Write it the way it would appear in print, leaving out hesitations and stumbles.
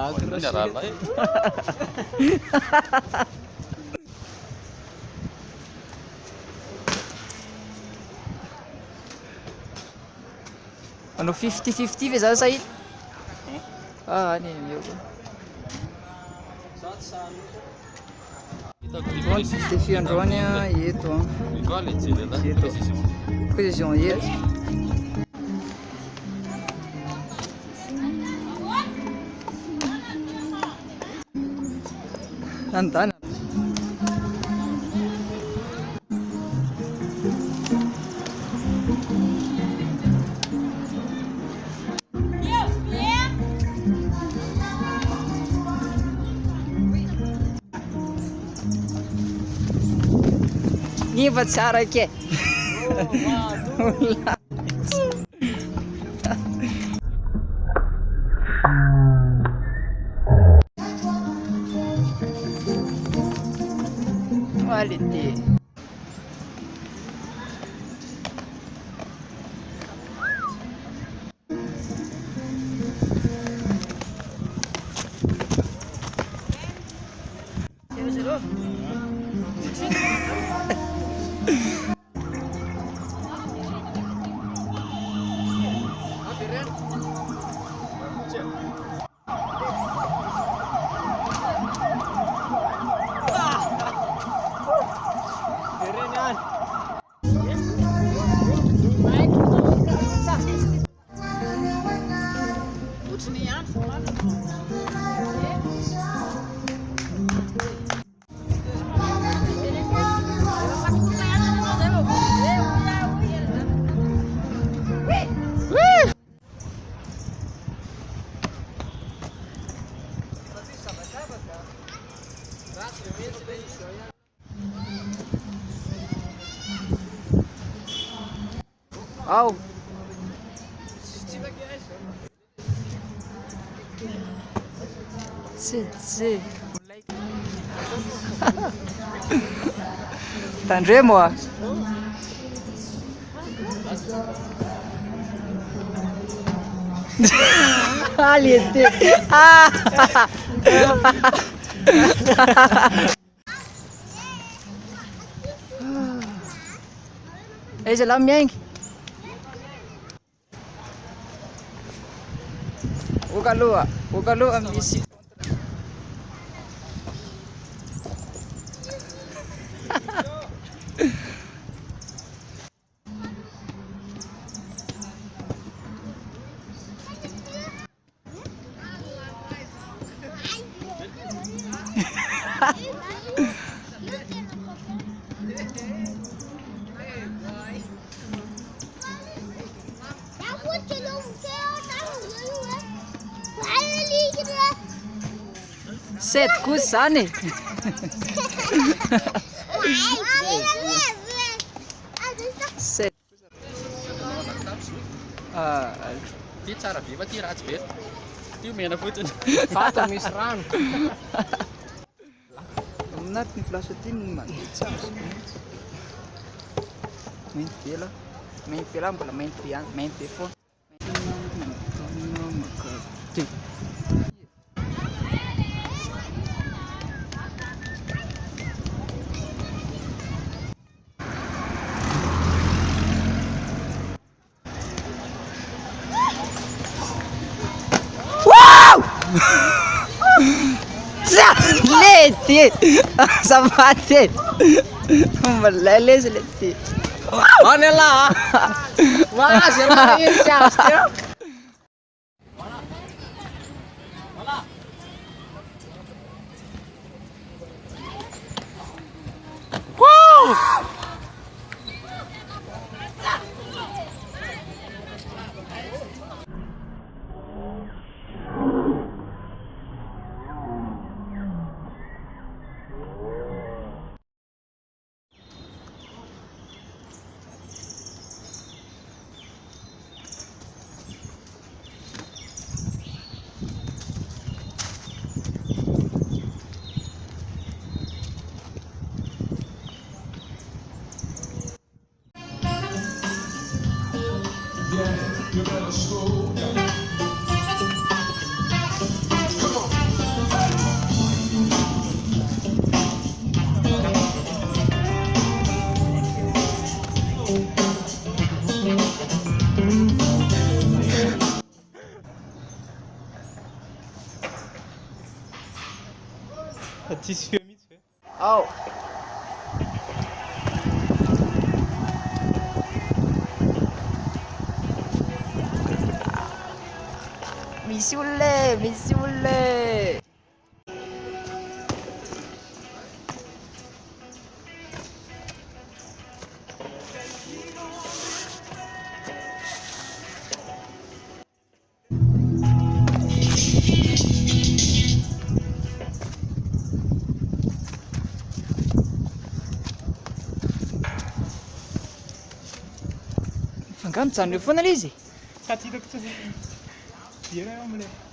Mineral aí. Ano 50-50 za sahil. Ano yun? Вот Стефан Роня и это. Précision есть. Антана. Не подсараке. Quality. Au. C'est. Tandré moi. Ali était. Ah. Ei, je l'aime bien. O galo ang misi. Set kusane. Set. Ty tsara be fa ty ratsy be. Ty mena fotsiny. Fata misy rano. Amin'aty ny flasy aty ny mandeha tsara. Mainty be lah mbola mainty be foana. Leti! Sapate! Malele se leti! Olha lá! Mas ela ia You better slow down. Come on. Tsisy feo mihitsy ve? Ao. Misy olona, misy olona. Fangano mijanona eo foana ilay izy. Tsy hitako tsara. Diana eo am'ilay.